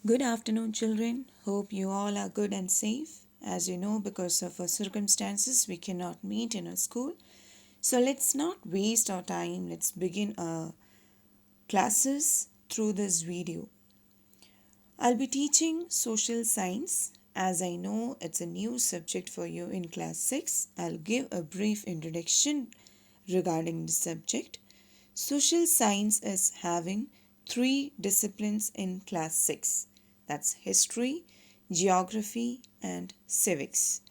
Good afternoon, children. Hope you all are good and safe. As you know, because of our circumstances, we cannot meet in our school. So let's not waste our time. Let's begin our classes through this video. I'll be teaching social science. As I know it's a new subject for you in class 6, I'll give a brief introduction regarding the subject. Social science is having 3 disciplines in class 6. That's history, geography, and civics.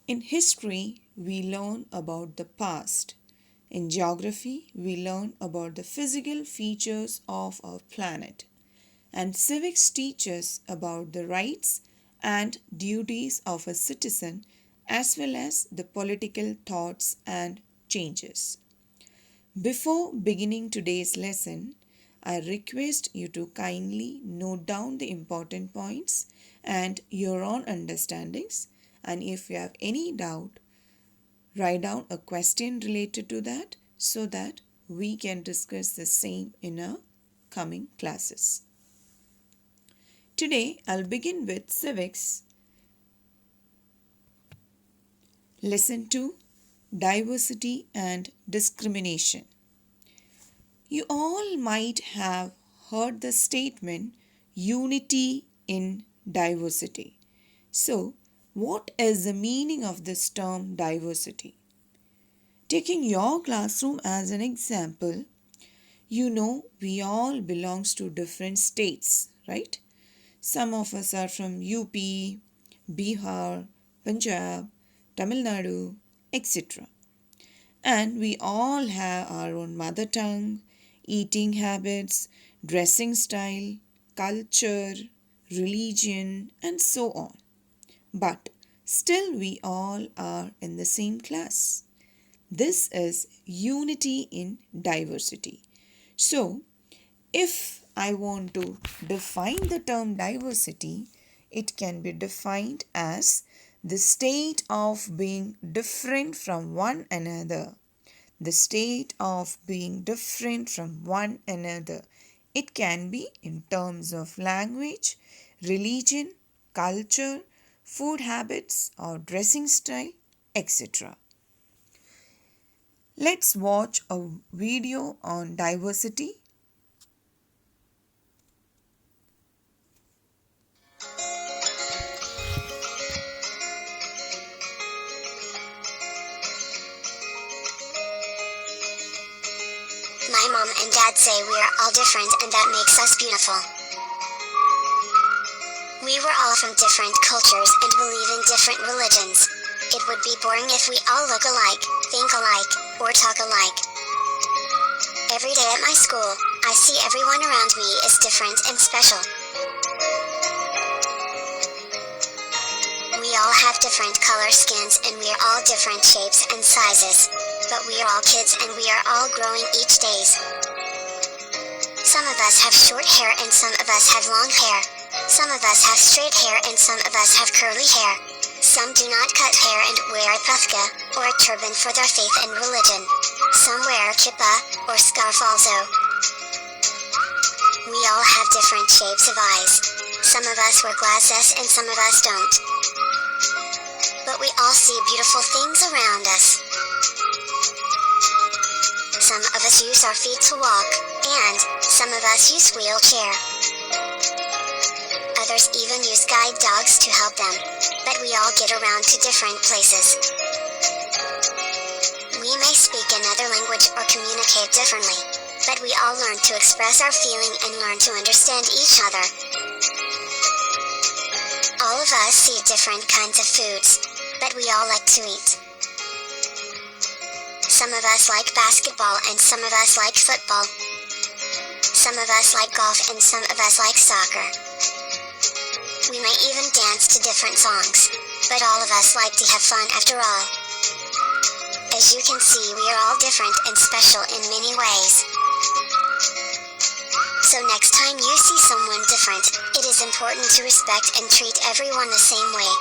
In history, we learn about the past. In geography, we learn about the physical features of our planet. And civics teaches about the rights and duties of a citizen as well as the political thoughts and changes. Before beginning today's lesson, I request you to kindly note down the important points and your own understandings, and if you have any doubt, write down a question related to that so that we can discuss the same in our coming classes. Today I'll begin with civics. Lesson 2, Diversity and Discrimination. You all might have heard the statement unity in diversity. So, what is the meaning of this term diversity? Taking your classroom as an example, you know we all belongs to different states, right? Some of us are from UP, Bihar, Punjab, Tamil Nadu, etc. And we all have our own mother tongue, eating habits, dressing style, culture, religion, and so on. But still, we all are in the same class. This is unity in diversity. So, if I want to define the term diversity, it can be defined as the state of being different from one another. The state of being different from one another. It can be in terms of language, religion, culture, food habits, or dressing style, etc. Let's watch a video on diversity. My mom and dad say we are all different and that makes us beautiful. We were all from different cultures and believe in different religions. It would be boring if we all look alike, think alike, or talk alike. Every day at my school, I see everyone around me is different and special. We all have different color skins and we are all different shapes and sizes. But we are all kids and we are all growing each days. Some of us have short hair and some of us have long hair. Some of us have straight hair and some of us have curly hair. Some do not cut hair and wear a puffka or a turban for their faith and religion. Some wear kippah or scarf also. We all have different shapes of eyes. Some of us wear glasses and some of us don't. But we all see beautiful things around us. Some of us use our feet to walk, and some of us use wheelchair. Others even use guide dogs to help them, but we all get around to different places. We may speak another language or communicate differently, but we all learn to express our feeling and learn to understand each other. All of us eat different kinds of foods, but we all like to eat. Some of us like basketball and some of us like football. Some of us like golf and some of us like soccer. We may even dance to different songs, but all of us like to have fun after all. As you can see, we are all different and special in many ways. So next time you see someone different, it is important to respect and treat everyone the same way.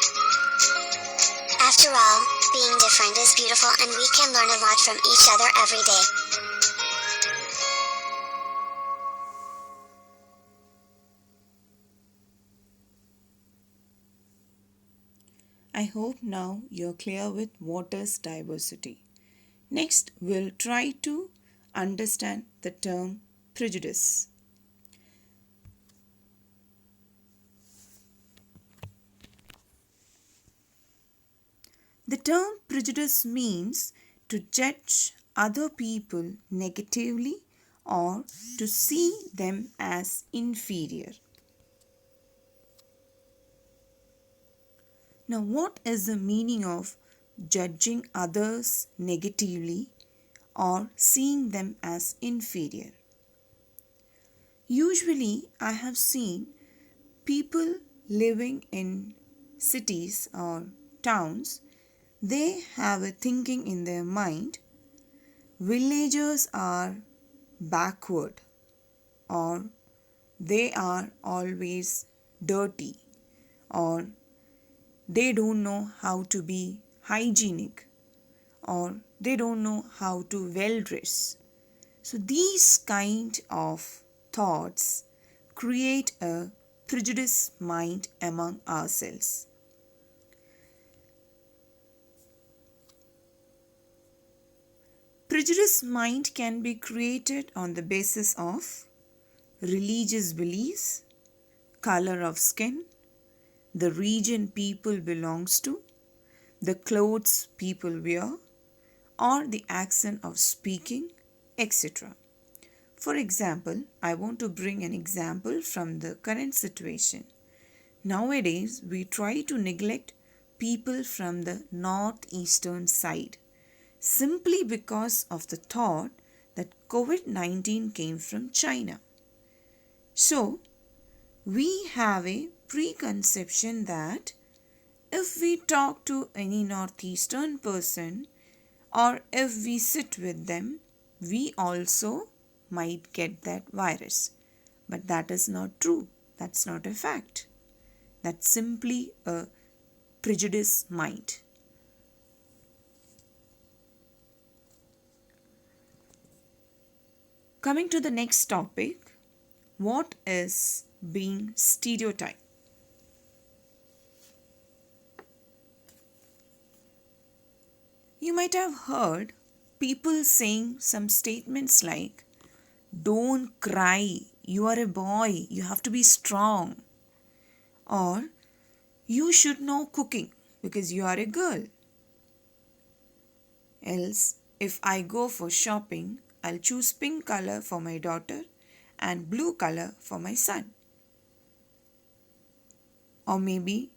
After all, being different is beautiful and we can learn a lot from each other every day. I hope now you're clear with what is diversity. Next, we'll try to understand the term prejudice. The term prejudice means to judge other people negatively or to see them as inferior. Now, what is the meaning of judging others negatively or seeing them as inferior? Usually, I have seen people living in cities or towns, they have a thinking in their mind, villagers are backward or they are always dirty or they don't know how to be hygienic or they don't know how to well dress. So these kind of thoughts create a prejudiced mind among ourselves. Prejudiced mind can be created on the basis of religious beliefs, color of skin, the region people belongs to, the clothes people wear, or the accent of speaking, etc. For example, I want to bring an example from the current situation. Nowadays, we try to neglect people from the northeastern side simply because of the thought that COVID-19 came from China. So, we have a preconception that if we talk to any northeastern person or if we sit with them, we also might get that virus. But that is not true. That's not a fact. That's simply a prejudiced mind. Coming to the next topic, what is being stereotyped? You might have heard people saying some statements like, "Don't cry, you are a boy, you have to be strong." Or, "You should know cooking because you are a girl." Else, if I go for shopping, I'll choose pink color for my daughter and blue color for my son. Or maybe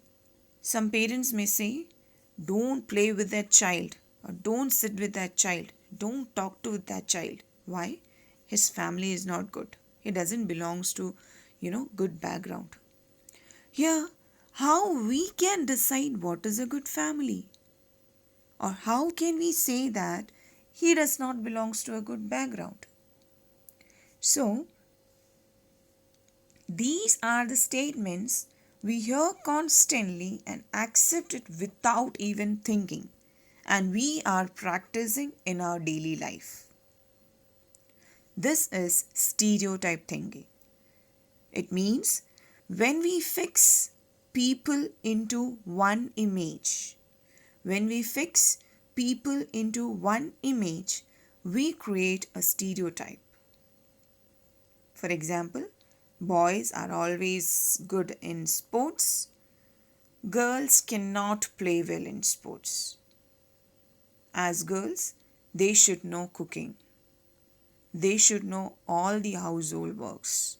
some parents may say, "Don't play with that child," or "Don't sit with that child, don't talk to that child." Why? His family is not good. He doesn't belongs to, good background. Here, how we can decide what is a good family? Or how can we say that he does not belongs to a good background? So, these are the statements we hear constantly and accept it without even thinking, and we are practicing in our daily life. This is stereotype thinking. It means when we fix people into one image, we create a stereotype. For example, boys are always good in sports. Girls cannot play well in sports. As girls, they should know cooking. They should know all the household works.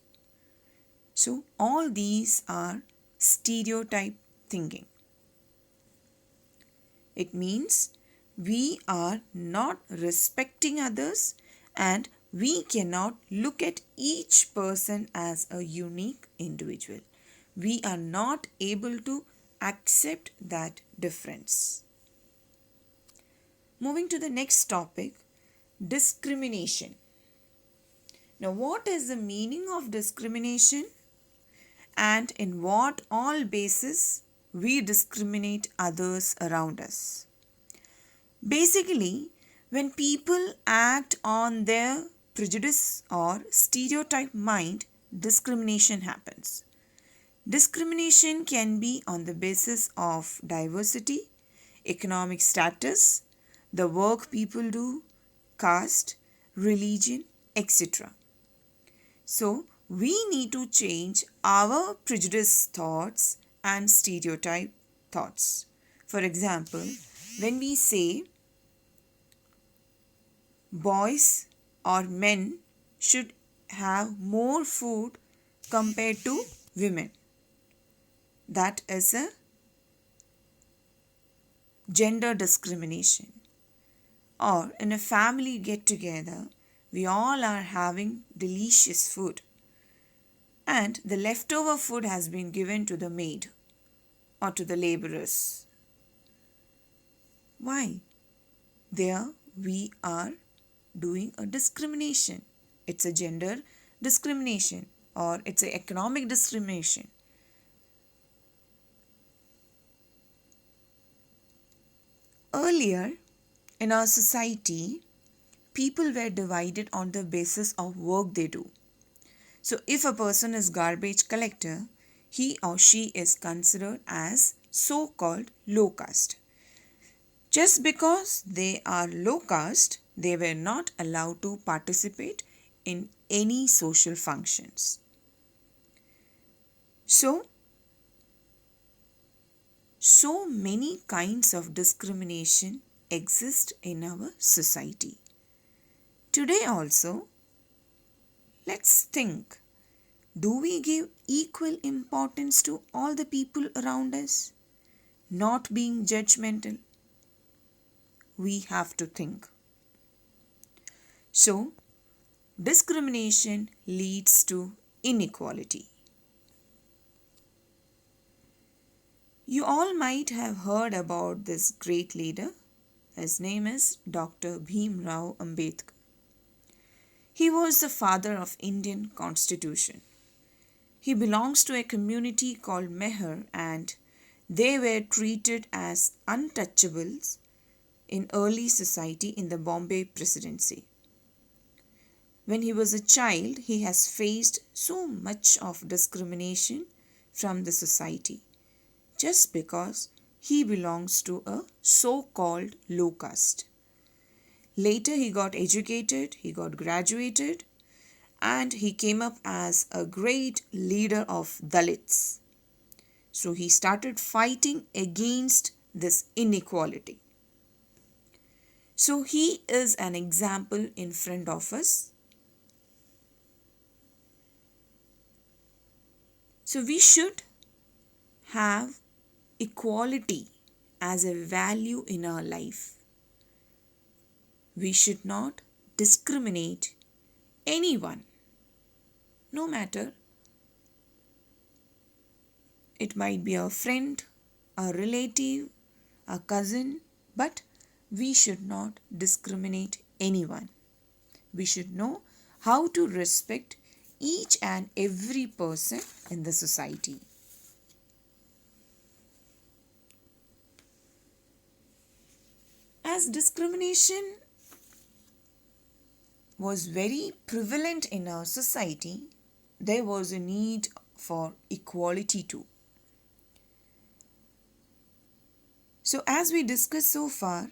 So, all these are stereotype thinking. It means we are not respecting others and we cannot look at each person as a unique individual. We are not able to accept that difference. Moving to the next topic, discrimination. Now, what is the meaning of discrimination and in what all basis we discriminate others around us? Basically, when people act on their prejudice or stereotype mind, discrimination happens. Discrimination can be on the basis of diversity, economic status, the work people do, caste, religion, etc. So, we need to change our prejudice thoughts and stereotype thoughts. For example, when we say boys or men should have more food compared to women, that is a gender discrimination. Or in a family get together, we all are having delicious food and the leftover food has been given to the maid or to the laborers. Why? There we are doing a discrimination. It's a gender discrimination or it's an economic discrimination. Earlier in our society, people were divided on the basis of work they do. So if a person is garbage collector, he or she is considered as so-called low caste. Just because they are low caste, they were not allowed to participate in any social functions. So many kinds of discrimination exist in our society. Today also, let's think, do we give equal importance to all the people around us? Not being judgmental. We have to think. So, discrimination leads to inequality. You all might have heard about this great leader. His name is Dr. Bhimrao Ambedkar. He was the father of Indian Constitution. He belongs to a community called Meher and they were treated as untouchables in early society in the Bombay Presidency. When he was a child, he has faced so much of discrimination from the society just because he belongs to a so-called low caste. Later he got educated, he got graduated, and he came up as a great leader of Dalits. So he started fighting against this inequality. So he is an example in front of us. So we should have equality as a value in our life. We should not discriminate anyone, no matter it might be a friend, a relative, a cousin, but we should not discriminate anyone. We should know how to respect each and every person in the society. As discrimination was very prevalent in our society, there was a need for equality too. So as we discussed so far,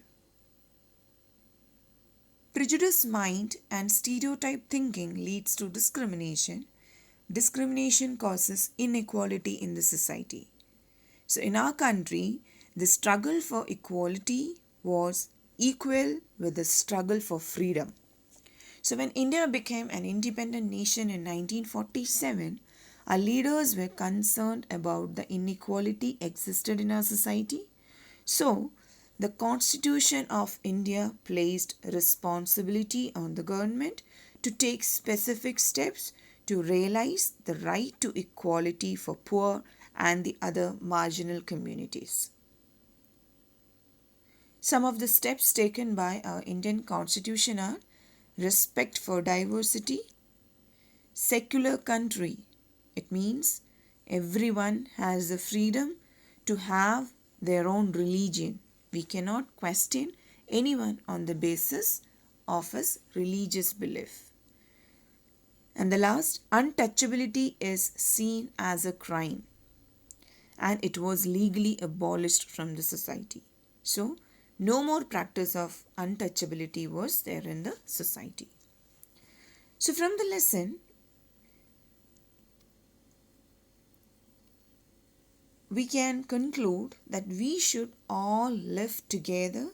prejudice mind and stereotype thinking leads to discrimination. Discrimination causes inequality in the society. So in our country, the struggle for equality was equal with the struggle for freedom. So when India became an independent nation in 1947, our leaders were concerned about the inequality existed in our society. So the Constitution of India placed responsibility on the government to take specific steps to realize the right to equality for poor and the other marginal communities. Some of the steps taken by our Indian Constitution are respect for diversity, secular country. It means everyone has the freedom to have their own religion. We cannot question anyone on the basis of his religious belief. And the last, untouchability is seen as a crime. and it was legally abolished from the society. So, no more practice of untouchability was there in the society. So, from the lesson, we can conclude that we should all live together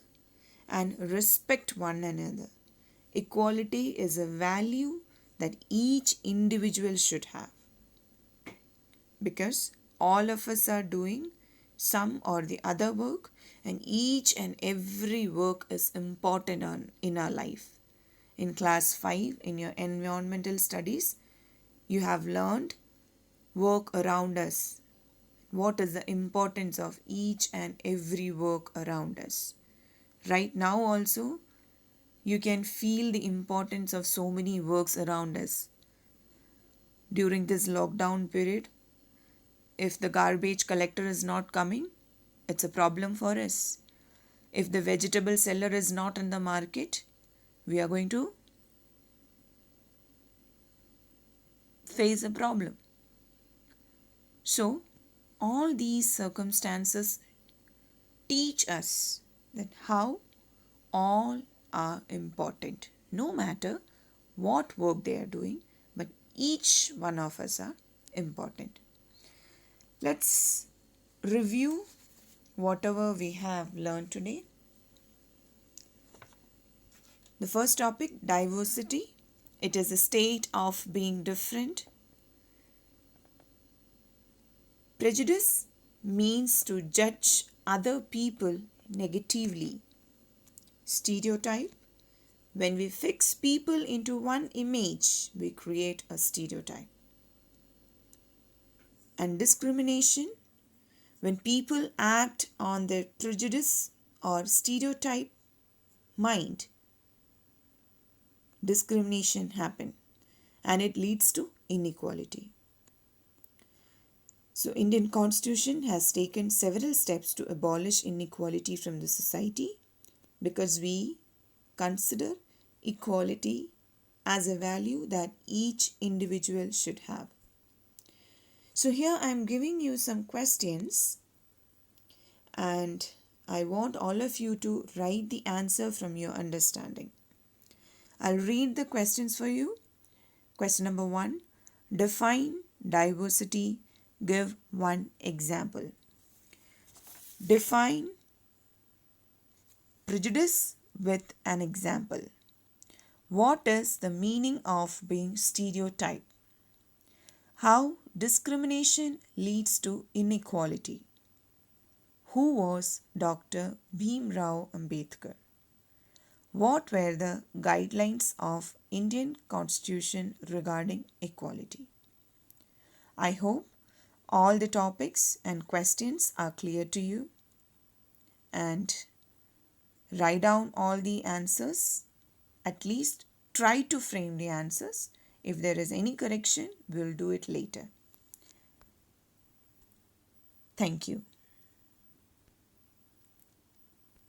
and respect one another. Equality is a value that each individual should have, because all of us are doing some or the other work, and each and every work is important in our life. In class 5 in your environmental studies, you have learned work around us. What is the importance of each and every work around us? Right now also, you can feel the importance of so many works around us. During this lockdown period, if the garbage collector is not coming, it's a problem for us. If the vegetable seller is not in the market, we are going to face a problem. So, all these circumstances teach us that how all are important, no matter what work they are doing, but each one of us are important. Let's review whatever we have learned today. The first topic, diversity. It is a state of being different. Prejudice means to judge other people negatively. Stereotype. When we fix people into one image, we create a stereotype. And discrimination. When people act on their prejudice or stereotype mind, discrimination happens and it leads to inequality. So, Indian Constitution has taken several steps to abolish inequality from the society, because we consider equality as a value that each individual should have. So here I am giving you some questions, and I want all of you to write the answer from your understanding. I'll read the questions for you. Question number 1. Define diversity. Give one example. Define prejudice with an example. What is the meaning of being stereotyped? How discrimination leads to inequality? Who was Dr. Bhimrao Ambedkar? What were the guidelines of Indian Constitution regarding equality? I hope all the topics and questions are clear to you, and write down all the answers. At least try to frame the answers. If there is any correction, we'll do it later. Thank you.